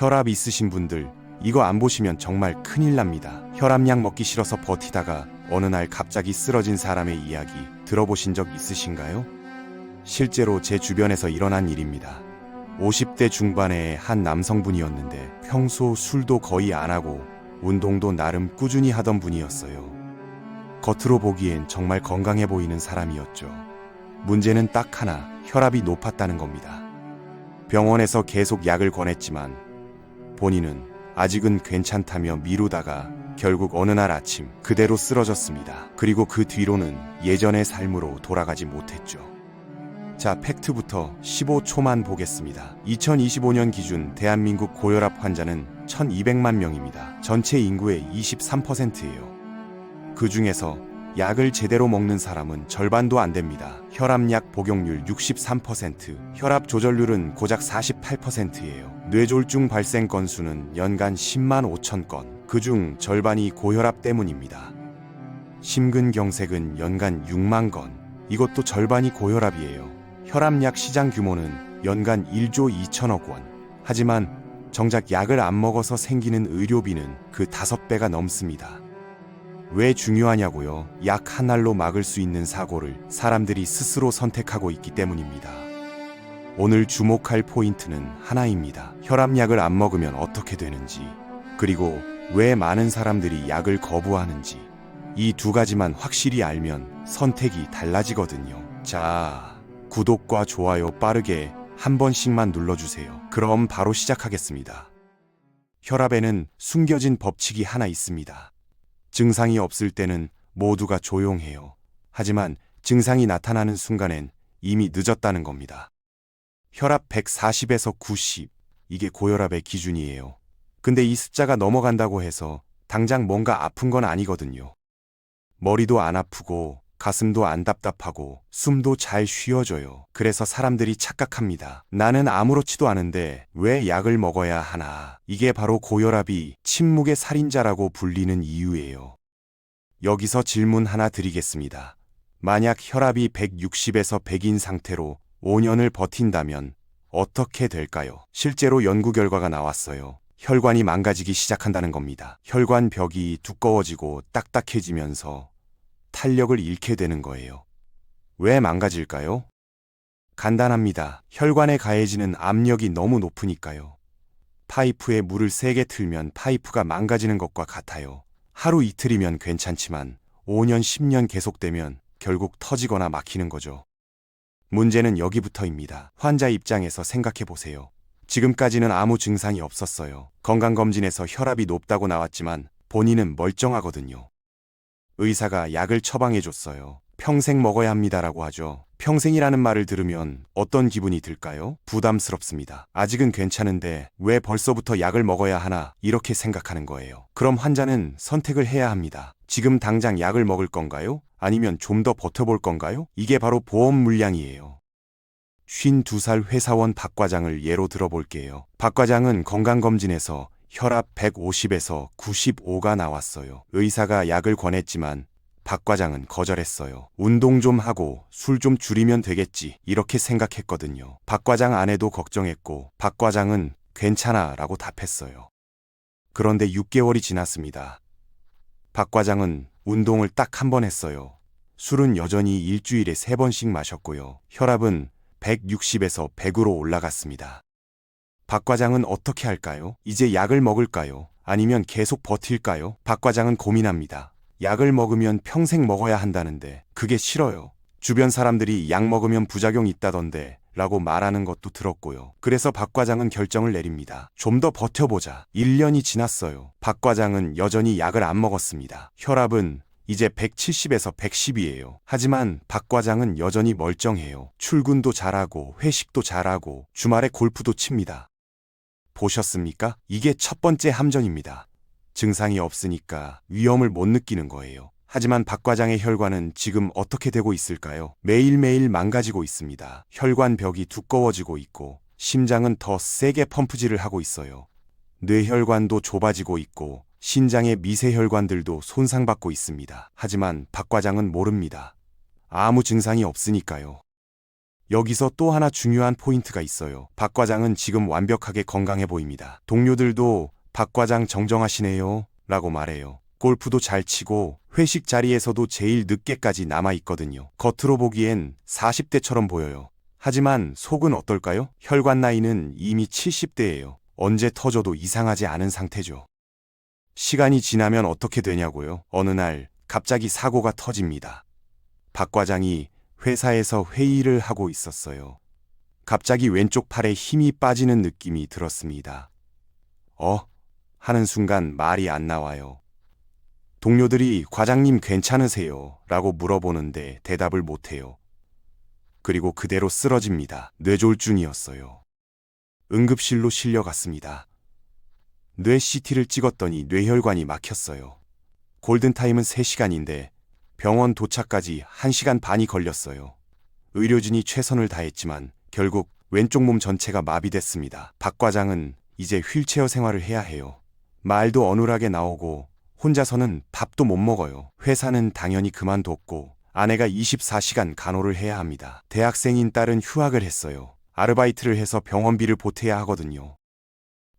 혈압 있으신 분들 이거 안 보시면 정말 큰일 납니다. 혈압약 먹기 싫어서 버티다가 어느 날 갑자기 쓰러진 사람의 이야기 들어보신 적 있으신가요? 실제로 제 주변에서 일어난 일입니다. 50대 중반의 한 남성분이었는데 평소 술도 거의 안 하고 운동도 나름 꾸준히 하던 분이었어요. 겉으로 보기엔 정말 건강해 보이는 사람이었죠. 문제는 딱 하나, 혈압이 높았다는 겁니다. 병원에서 계속 약을 권했지만 본인은 아직은 괜찮다며 미루다가 결국 어느 날 아침 그대로 쓰러졌습니다. 그리고 그 뒤로는 예전의 삶으로 돌아가지 못했죠. 자, 팩트부터 15초만 보겠습니다. 2025년 기준 대한민국 고혈압 환자는 1200만 명입니다. 전체 인구의 23%예요. 그 중에서 약을 제대로 먹는 사람은 절반도 안 됩니다. 혈압약 복용률 63%, 혈압 조절률은 고작 48%예요. 뇌졸중 발생 건수는 연간 10만 5천 건, 그중 절반이 고혈압 때문입니다. 심근경색은 연간 6만 건, 이것도 절반이 고혈압이에요. 혈압약 시장 규모는 연간 1조 2천억 원. 하지만 정작 약을 안 먹어서 생기는 의료비는 그 5배가 넘습니다. 왜 중요하냐고요? 약 한 알로 막을 수 있는 사고를 사람들이 스스로 선택하고 있기 때문입니다. 오늘 주목할 포인트는 하나입니다. 혈압약을 안 먹으면 어떻게 되는지, 그리고 왜 많은 사람들이 약을 거부하는지, 이 두 가지만 확실히 알면 선택이 달라지거든요. 자, 구독과 좋아요 빠르게 한 번씩만 눌러주세요. 그럼 바로 시작하겠습니다. 혈압에는 숨겨진 법칙이 하나 있습니다. 증상이 없을 때는 모두가 조용해요. 하지만 증상이 나타나는 순간엔 이미 늦었다는 겁니다. 혈압 140에서 90, 이게 고혈압의 기준이에요. 근데 이 숫자가 넘어간다고 해서 당장 뭔가 아픈 건 아니거든요. 머리도 안 아프고 가슴도 안 답답하고 숨도 잘 쉬어져요. 그래서 사람들이 착각합니다. 나는 아무렇지도 않은데 왜 약을 먹어야 하나? 이게 바로 고혈압이 침묵의 살인자라고 불리는 이유예요. 여기서 질문 하나 드리겠습니다. 만약 혈압이 160에서 100인 상태로 5년을 버틴다면 어떻게 될까요? 실제로 연구 결과가 나왔어요. 혈관이 망가지기 시작한다는 겁니다. 혈관 벽이 두꺼워지고 딱딱해지면서 탄력을 잃게 되는 거예요. 왜 망가질까요? 간단합니다. 혈관에 가해지는 압력이 너무 높으니까요. 파이프에 물을 세게 틀면 파이프가 망가지는 것과 같아요. 하루 이틀이면 괜찮지만 5년, 10년 계속되면 결국 터지거나 막히는 거죠. 문제는 여기부터입니다. 환자 입장에서 생각해 보세요. 지금까지는 아무 증상이 없었어요. 건강검진에서 혈압이 높다고 나왔지만 본인은 멀쩡하거든요. 의사가 약을 처방해줬어요. 평생 먹어야 합니다라고 하죠. 평생이라는 말을 들으면 어떤 기분이 들까요? 부담스럽습니다. 아직은 괜찮은데 왜 벌써부터 약을 먹어야 하나 이렇게 생각하는 거예요. 그럼 환자는 선택을 해야 합니다. 지금 당장 약을 먹을 건가요? 아니면 좀 더 버텨볼 건가요? 이게 바로 보험 물량이에요. 52살 회사원 박 과장을 예로 들어볼게요. 박 과장은 건강검진에서 혈압 150에서 95가 나왔어요. 의사가 약을 권했지만 박 과장은 거절했어요. 운동 좀 하고 술 좀 줄이면 되겠지 이렇게 생각했거든요. 박 과장 아내도 걱정했고 박 과장은 괜찮아 라고 답했어요. 그런데 6개월이 지났습니다. 박 과장은 운동을 딱 한 번 했어요. 술은 여전히 일주일에 3번씩 마셨고요. 혈압은 160에서 100으로 올라갔습니다. 박 과장은 어떻게 할까요? 이제 약을 먹을까요? 아니면 계속 버틸까요? 박 과장은 고민합니다. 약을 먹으면 평생 먹어야 한다는데 그게 싫어요. 주변 사람들이 약 먹으면 부작용 있다던데 라고 말하는 것도 들었고요. 그래서 박 과장은 결정을 내립니다. 좀 더 버텨보자. 1년이 지났어요. 박 과장은 여전히 약을 안 먹었습니다. 혈압은 이제 170에서 110이에요. 하지만 박 과장은 여전히 멀쩡해요. 출근도 잘하고 회식도 잘하고 주말에 골프도 칩니다. 보셨습니까? 이게 첫 번째 함정입니다. 증상이 없으니까 위험을 못 느끼는 거예요. 하지만 박 과장의 혈관은 지금 어떻게 되고 있을까요? 매일매일 망가지고 있습니다. 혈관 벽이 두꺼워지고 있고 심장은 더 세게 펌프질을 하고 있어요. 뇌혈관도 좁아지고 있고 신장의 미세혈관들도 손상받고 있습니다. 하지만 박 과장은 모릅니다. 아무 증상이 없으니까요. 여기서 또 하나 중요한 포인트가 있어요. 박 과장은 지금 완벽하게 건강해 보입니다. 동료들도 박 과장 정정하시네요 라고 말해요. 골프도 잘 치고 회식 자리에서도 제일 늦게까지 남아있거든요. 겉으로 보기엔 40대처럼 보여요. 하지만 속은 어떨까요? 혈관 나이는 이미 70대예요. 언제 터져도 이상하지 않은 상태죠. 시간이 지나면 어떻게 되냐고요? 어느 날 갑자기 사고가 터집니다. 박 과장이 회사에서 회의를 하고 있었어요. 갑자기 왼쪽 팔에 힘이 빠지는 느낌이 들었습니다. 하는 순간 말이 안 나와요. 동료들이 과장님 괜찮으세요? 라고 물어보는데 대답을 못해요. 그리고 그대로 쓰러집니다. 뇌졸중이었어요. 응급실로 실려갔습니다. 뇌 CT를 찍었더니 뇌혈관이 막혔어요. 골든타임은 3시간인데 병원 도착까지 1시간 반이 걸렸어요. 의료진이 최선을 다했지만 결국 왼쪽 몸 전체가 마비됐습니다. 박 과장은 이제 휠체어 생활을 해야 해요. 말도 어눌하게 나오고 혼자서는 밥도 못 먹어요. 회사는 당연히 그만뒀고 아내가 24시간 간호를 해야 합니다. 대학생인 딸은 휴학을 했어요. 아르바이트를 해서 병원비를 보태야 하거든요.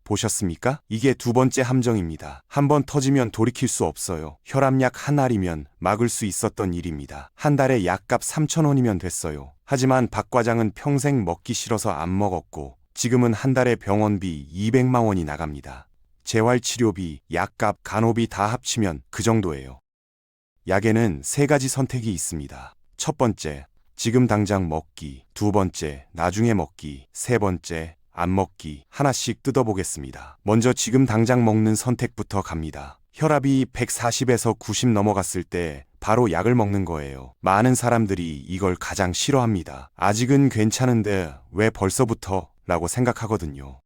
보셨습니까? 이게 두 번째 함정입니다. 한 번 터지면 돌이킬 수 없어요. 혈압약 한 알이면 막을 수 있었던 일입니다. 한 달에 약값 3,000원이면 됐어요. 하지만 박 과장은 평생 먹기 싫어서 안 먹었고 지금은 한 달에 병원비 200만 원이 나갑니다. 재활치료비, 약값, 간호비 다 합치면 그 정도예요. 약에는 3가지 선택이 있습니다. 첫 번째, 지금 당장 먹기. 두 번째, 나중에 먹기. 세 번째, 안 먹기. 하나씩 뜯어보겠습니다. 먼저 지금 당장 먹는 선택부터 갑니다. 혈압이 140에서 90 넘어갔을 때 바로 약을 먹는 거예요. 많은 사람들이 이걸 가장 싫어합니다. 아직은 괜찮은데 왜 벌써부터? 라고 생각하거든요.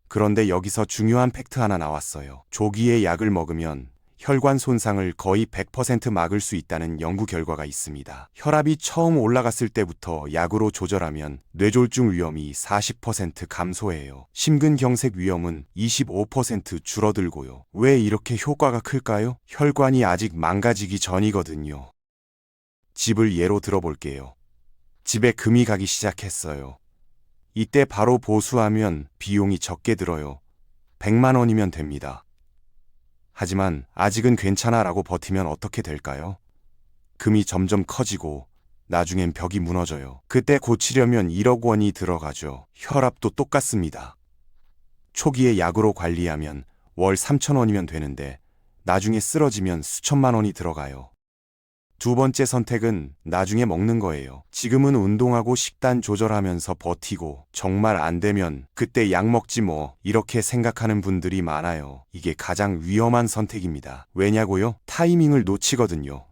그런데 여기서 중요한 팩트 하나 나왔어요. 조기에 약을 먹으면 혈관 손상을 거의 100% 막을 수 있다는 연구 결과가 있습니다. 혈압이 처음 올라갔을 때부터 약으로 조절하면 뇌졸중 위험이 40% 감소해요. 심근경색 위험은 25% 줄어들고요. 왜 이렇게 효과가 클까요? 혈관이 아직 망가지기 전이거든요. 집을 예로 들어볼게요. 집에 금이 가기 시작했어요. 이때 바로 보수하면 비용이 적게 들어요. 100만 원이면 됩니다. 하지만 아직은 괜찮아 라고 버티면 어떻게 될까요? 금이 점점 커지고 나중엔 벽이 무너져요. 그때 고치려면 1억 원이 들어가죠. 혈압도 똑같습니다. 초기에 약으로 관리하면 월 3천 원이면 되는데 나중에 쓰러지면 수천만 원이 들어가요. 두 번째 선택은 나중에 먹는 거예요. 지금은 운동하고 식단 조절하면서 버티고 정말 안 되면 그때 약 먹지 뭐 이렇게 생각하는 분들이 많아요. 이게 가장 위험한 선택입니다. 왜냐고요? 타이밍을 놓치거든요.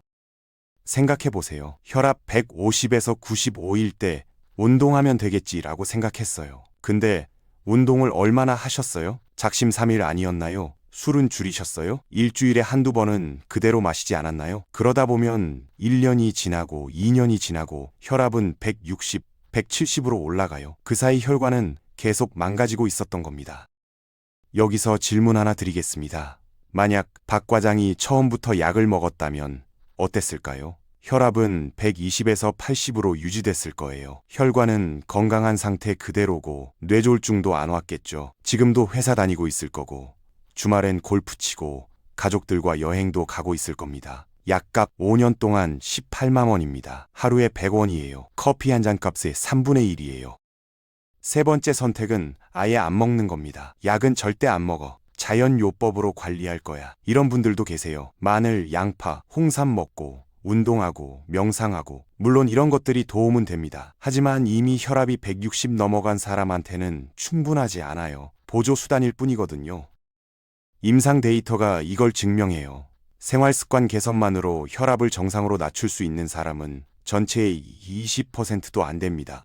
생각해보세요. 혈압 150에서 95일 때 운동하면 되겠지라고 생각했어요. 근데 운동을 얼마나 하셨어요? 작심삼일 아니었나요? 술은 줄이셨어요? 일주일에 한두 번은 그대로 마시지 않았나요? 그러다 보면 1년이 지나고 2년이 지나고 혈압은 160, 170으로 올라가요. 그 사이 혈관은 계속 망가지고 있었던 겁니다. 여기서 질문 하나 드리겠습니다. 만약 박 과장이 처음부터 약을 먹었다면 어땠을까요? 혈압은 120에서 80으로 유지됐을 거예요. 혈관은 건강한 상태 그대로고 뇌졸중도 안 왔겠죠. 지금도 회사 다니고 있을 거고 주말엔 골프 치고 가족들과 여행도 가고 있을 겁니다. 약값 5년 동안 18만 원입니다. 하루에 100원이에요. 커피 한 잔 값의 3분의 1이에요. 세 번째 선택은 아예 안 먹는 겁니다. 약은 절대 안 먹어. 자연요법으로 관리할 거야. 이런 분들도 계세요. 마늘, 양파, 홍삼 먹고 운동하고 명상하고 물론 이런 것들이 도움은 됩니다. 하지만 이미 혈압이 160 넘어간 사람한테는 충분하지 않아요. 보조수단일 뿐이거든요. 임상 데이터가 이걸 증명해요. 생활습관 개선만으로 혈압을 정상으로 낮출 수 있는 사람은 전체의 20%도 안 됩니다.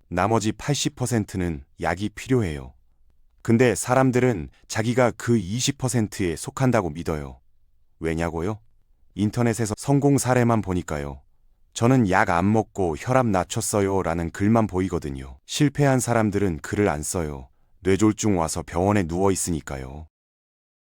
나머지 80%는 약이 필요해요. 근데 사람들은 자기가 그 20%에 속한다고 믿어요. 왜냐고요? 인터넷에서 성공 사례만 보니까요. 저는 약 안 먹고 혈압 낮췄어요 라는 글만 보이거든요. 실패한 사람들은 글을 안 써요. 뇌졸중 와서 병원에 누워 있으니까요.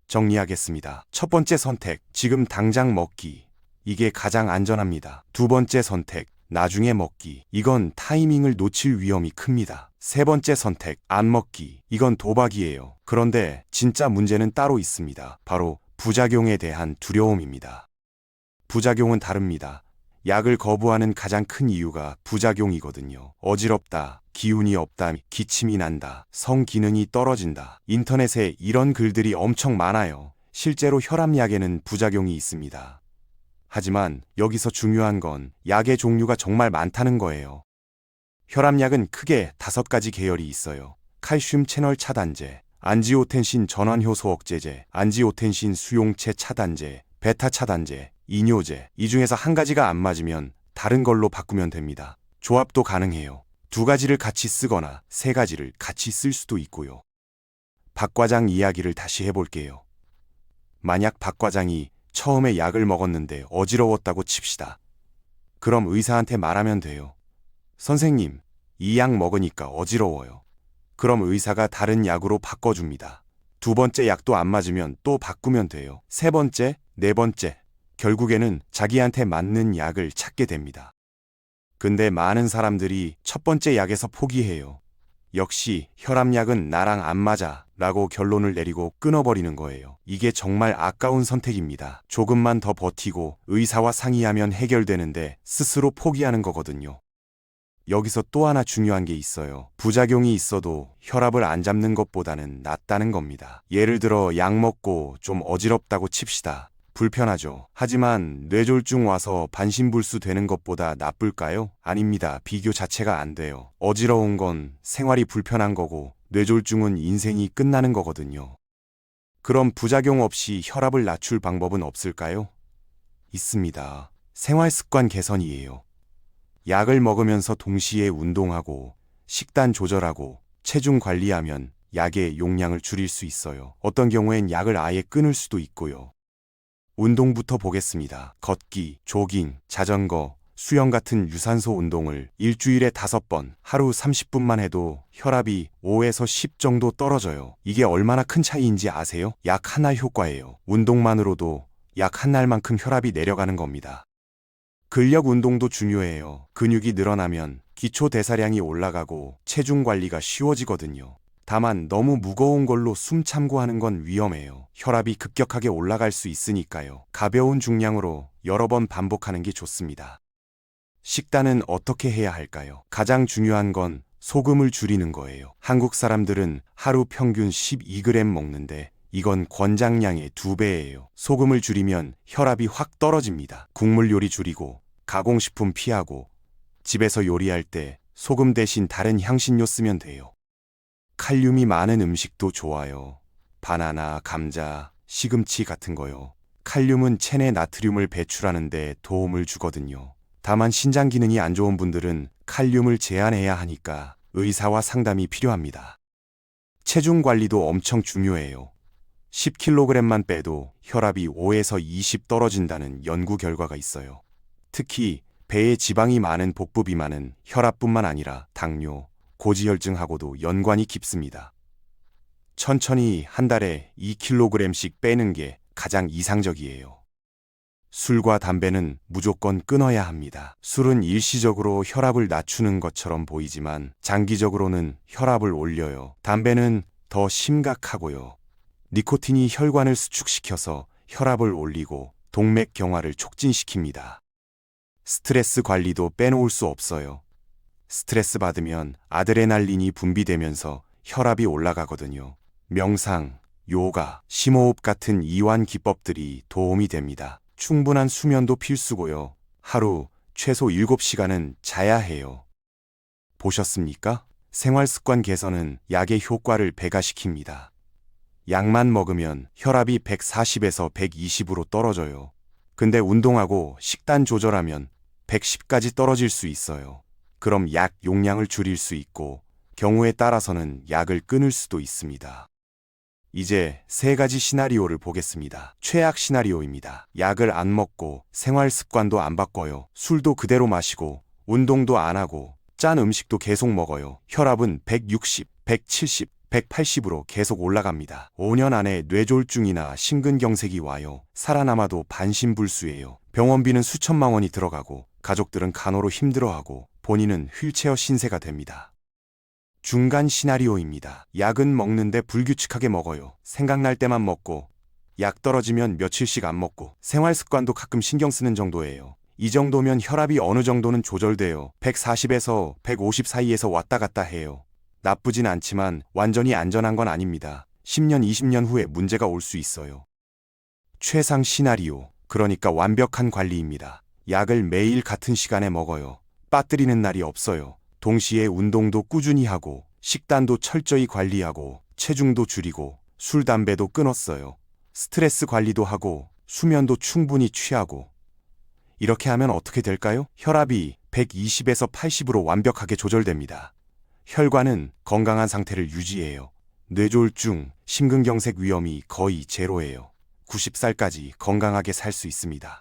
정리하겠습니다. 첫 번째 선택, 지금 당장 먹기. 이게 가장 안전합니다. 두 번째 선택, 나중에 먹기. 이건 타이밍을 놓칠 위험이 큽니다. 세 번째 선택, 안 먹기. 이건 도박이에요. 그런데 진짜 문제는 따로 있습니다. 바로 부작용에 대한 두려움입니다. 부작용은 다릅니다. 약을 거부하는 가장 큰 이유가 부작용이거든요. 어지럽다, 기운이 없다, 기침이 난다, 성기능이 떨어진다. 인터넷에 이런 글들이 엄청 많아요. 실제로 혈압약에는 부작용이 있습니다. 하지만 여기서 중요한 건 약의 종류가 정말 많다는 거예요. 혈압약은 크게 5가지 계열이 있어요. 칼슘 채널 차단제, 안지오텐신 전환효소 억제제, 안지오텐신 수용체 차단제, 베타 차단제, 이뇨제. 이 중에서 한 가지가 안 맞으면 다른 걸로 바꾸면 됩니다. 조합도 가능해요. 2가지를 같이 쓰거나 3가지를 같이 쓸 수도 있고요. 박 과장 이야기를 다시 해볼게요. 만약 박 과장이 처음에 약을 먹었는데 어지러웠다고 칩시다. 그럼 의사한테 말하면 돼요. 선생님, 이 약 먹으니까 어지러워요. 그럼 의사가 다른 약으로 바꿔줍니다. 2번째 약도 안 맞으면 또 바꾸면 돼요. 3번째, 4번째. 결국에는 자기한테 맞는 약을 찾게 됩니다. 근데 많은 사람들이 첫 번째 약에서 포기해요. 역시 혈압약은 나랑 안 맞아 라고 결론을 내리고 끊어버리는 거예요. 이게 정말 아까운 선택입니다. 조금만 더 버티고 의사와 상의하면 해결되는데 스스로 포기하는 거거든요. 여기서 또 하나 중요한 게 있어요. 부작용이 있어도 혈압을 안 잡는 것보다는 낫다는 겁니다. 예를 들어 약 먹고 좀 어지럽다고 칩시다. 불편하죠. 하지만 뇌졸중 와서 반신불수 되는 것보다 나쁠까요? 아닙니다. 비교 자체가 안 돼요. 어지러운 건 생활이 불편한 거고 뇌졸중은 인생이 끝나는 거거든요. 그럼 부작용 없이 혈압을 낮출 방법은 없을까요? 있습니다. 생활습관 개선이에요. 약을 먹으면서 동시에 운동하고 식단 조절하고 체중 관리하면 약의 용량을 줄일 수 있어요. 어떤 경우엔 약을 아예 끊을 수도 있고요. 운동부터 보겠습니다. 걷기, 조깅, 자전거, 수영 같은 유산소 운동을 일주일에 5번, 하루 30분만 해도 혈압이 5에서 10 정도 떨어져요. 이게 얼마나 큰 차이인지 아세요? 약 하나 효과예요. 운동만으로도 약 한 날만큼 혈압이 내려가는 겁니다. 근력 운동도 중요해요. 근육이 늘어나면 기초 대사량이 올라가고 체중 관리가 쉬워지거든요. 다만 너무 무거운 걸로 숨 참고 하는 건 위험해요. 혈압이 급격하게 올라갈 수 있으니까요. 가벼운 중량으로 여러 번 반복하는 게 좋습니다. 식단은 어떻게 해야 할까요? 가장 중요한 건 소금을 줄이는 거예요. 한국 사람들은 하루 평균 12g 먹는데 이건 권장량의 2배예요. 소금을 줄이면 혈압이 확 떨어집니다. 국물 요리 줄이고 가공식품 피하고 집에서 요리할 때 소금 대신 다른 향신료 쓰면 돼요. 칼륨이 많은 음식도 좋아요. 바나나, 감자, 시금치 같은 거요. 칼륨은 체내 나트륨을 배출하는 데 도움을 주거든요. 다만 신장 기능이 안 좋은 분들은 칼륨을 제한해야 하니까 의사와 상담이 필요합니다. 체중 관리도 엄청 중요해요. 10kg만 빼도 혈압이 5에서 20 떨어진다는 연구 결과가 있어요. 특히 배에 지방이 많은 복부 비만은 혈압뿐만 아니라 당뇨, 고지혈증하고도 연관이 깊습니다. 천천히 한 달에 2kg씩 빼는 게 가장 이상적이에요. 술과 담배는 무조건 끊어야 합니다. 술은 일시적으로 혈압을 낮추는 것처럼 보이지만 장기적으로는 혈압을 올려요. 담배는 더 심각하고요. 니코틴이 혈관을 수축시켜서 혈압을 올리고 동맥 경화를 촉진시킵니다. 스트레스 관리도 빼놓을 수 없어요. 스트레스 받으면 아드레날린이 분비되면서 혈압이 올라가거든요. 명상, 요가, 심호흡 같은 이완 기법들이 도움이 됩니다. 충분한 수면도 필수고요. 하루 최소 7시간은 자야 해요. 보셨습니까? 생활습관 개선은 약의 효과를 배가시킵니다. 약만 먹으면 혈압이 140에서 120으로 떨어져요. 근데 운동하고 식단 조절하면 110까지 떨어질 수 있어요. 그럼 약 용량을 줄일 수 있고 경우에 따라서는 약을 끊을 수도 있습니다. 이제 3가지 시나리오를 보겠습니다. 최악 시나리오입니다. 약을 안 먹고 생활 습관도 안 바꿔요. 술도 그대로 마시고 운동도 안 하고 짠 음식도 계속 먹어요. 혈압은 160, 170, 180으로 계속 올라갑니다. 5년 안에 뇌졸중이나 심근경색이 와요. 살아남아도 반신불수예요. 병원비는 수천만 원이 들어가고 가족들은 간호로 힘들어하고 본인은 휠체어 신세가 됩니다. 중간 시나리오입니다. 약은 먹는데 불규칙하게 먹어요. 생각날 때만 먹고 약 떨어지면 며칠씩 안 먹고 생활 습관도 가끔 신경 쓰는 정도예요. 이 정도면 혈압이 어느 정도는 조절돼요. 140에서 150 사이에서 왔다 갔다 해요. 나쁘진 않지만 완전히 안전한 건 아닙니다. 10년, 20년 후에 문제가 올 수 있어요. 최상 시나리오, 그러니까 완벽한 관리입니다. 약을 매일 같은 시간에 먹어요. 빠뜨리는 날이 없어요. 동시에 운동도 꾸준히 하고 식단도 철저히 관리하고 체중도 줄이고 술, 담배도 끊었어요. 스트레스 관리도 하고 수면도 충분히 취하고. 이렇게 하면 어떻게 될까요? 혈압이 120에서 80으로 완벽하게 조절됩니다. 혈관은 건강한 상태를 유지해요. 뇌졸중, 심근경색 위험이 거의 제로예요. 90살까지 건강하게 살 수 있습니다.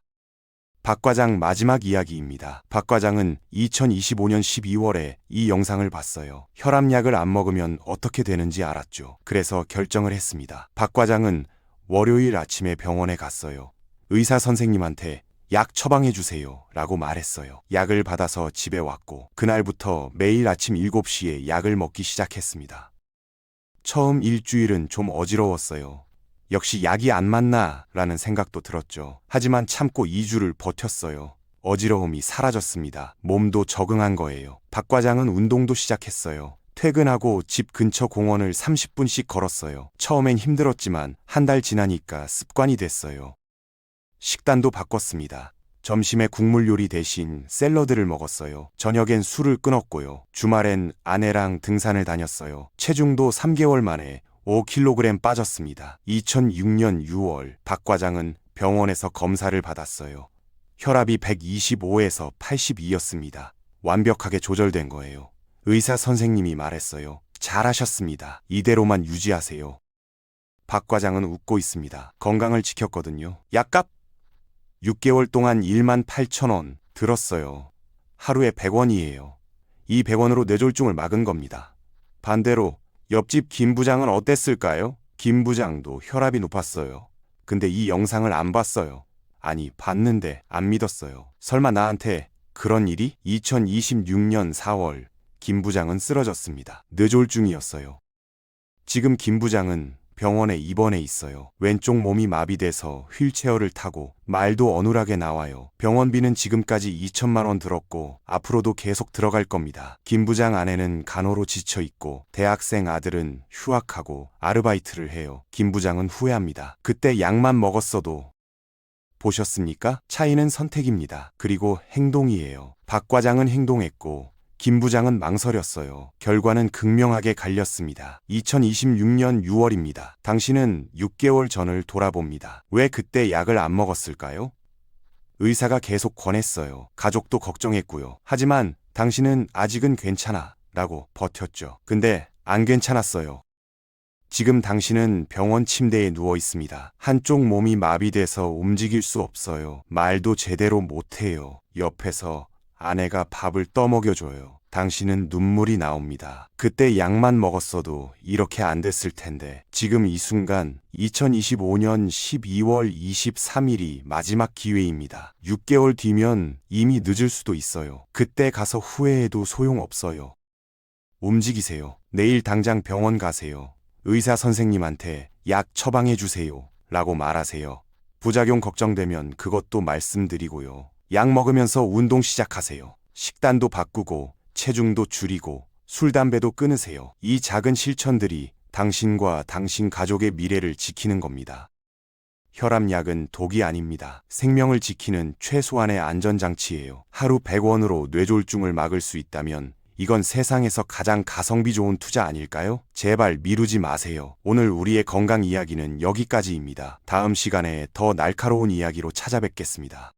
박 과장 마지막 이야기입니다. 박 과장은 2025년 12월에 이 영상을 봤어요. 혈압약을 안 먹으면 어떻게 되는지 알았죠. 그래서 결정을 했습니다. 박 과장은 월요일 아침에 병원에 갔어요. 의사 선생님한테 약 처방해 주세요 라고 말했어요. 약을 받아서 집에 왔고 그날부터 매일 아침 7시에 약을 먹기 시작했습니다. 처음 일주일은 좀 어지러웠어요. 역시 약이 안 맞나 라는 생각도 들었죠. 하지만 참고 2주를 버텼어요. 어지러움이 사라졌습니다. 몸도 적응한 거예요. 박 과장은 운동도 시작했어요. 퇴근하고 집 근처 공원을 30분씩 걸었어요. 처음엔 힘들었지만 한 달 지나니까 습관이 됐어요. 식단도 바꿨습니다. 점심에 국물 요리 대신 샐러드를 먹었어요. 저녁엔 술을 끊었고요. 주말엔 아내랑 등산을 다녔어요. 체중도 3개월 만에 5kg 빠졌습니다. 2006년 6월 박 과장은 병원에서 검사를 받았어요. 혈압이 125에서 82였습니다. 완벽하게 조절된 거예요. 의사 선생님이 말했어요. 잘하셨습니다. 이대로만 유지하세요. 박 과장은 웃고 있습니다. 건강을 지켰거든요. 약값 6개월 동안 18,000원 들었어요. 하루에 100원이에요. 이 100원으로 뇌졸중을 막은 겁니다. 반대로 옆집 김 부장은 어땠을까요? 김 부장도 혈압이 높았어요. 근데 이 영상을 안 봤어요. 아니, 봤는데 안 믿었어요. 설마 나한테 그런 일이? 2026년 4월 김 부장은 쓰러졌습니다. 뇌졸중이었어요. 지금 김 부장은 병원에 입원해 있어요. 왼쪽 몸이 마비돼서 휠체어를 타고 말도 어눌하게 나와요. 병원비는 지금까지 2천만 원 들었고 앞으로도 계속 들어갈 겁니다. 김 부장 아내는 간호로 지쳐 있고 대학생 아들은 휴학하고 아르바이트를 해요. 김 부장은 후회합니다. 그때 약만 먹었어도. 보셨습니까? 차이는 선택입니다. 그리고 행동이에요. 박 과장은 행동했고 김 부장은 망설였어요. 결과는 극명하게 갈렸습니다. 2026년 6월입니다. 당신은 6개월 전을 돌아봅니다. 왜 그때 약을 안 먹었을까요? 의사가 계속 권했어요. 가족도 걱정했고요. 하지만 당신은 아직은 괜찮아 라고 버텼죠. 근데 안 괜찮았어요. 지금 당신은 병원 침대에 누워 있습니다. 한쪽 몸이 마비돼서 움직일 수 없어요. 말도 제대로 못해요. 옆에서 아내가 밥을 떠먹여줘요. 당신은 눈물이 나옵니다. 그때 약만 먹었어도 이렇게 안 됐을 텐데 지금 이 순간 2025년 12월 23일이 마지막 기회입니다. 6개월 뒤면 이미 늦을 수도 있어요. 그때 가서 후회해도 소용없어요. 움직이세요. 내일 당장 병원 가세요. 의사 선생님한테 약 처방해 주세요 라고 말하세요. 부작용 걱정되면 그것도 말씀드리고요. 약 먹으면서 운동 시작하세요. 식단도 바꾸고 체중도 줄이고 술, 담배도 끊으세요. 이 작은 실천들이 당신과 당신 가족의 미래를 지키는 겁니다. 혈압약은 독이 아닙니다. 생명을 지키는 최소한의 안전장치예요. 하루 100원으로 뇌졸중을 막을 수 있다면 이건 세상에서 가장 가성비 좋은 투자 아닐까요? 제발 미루지 마세요. 오늘 우리의 건강 이야기는 여기까지입니다. 다음 시간에 더 날카로운 이야기로 찾아뵙겠습니다.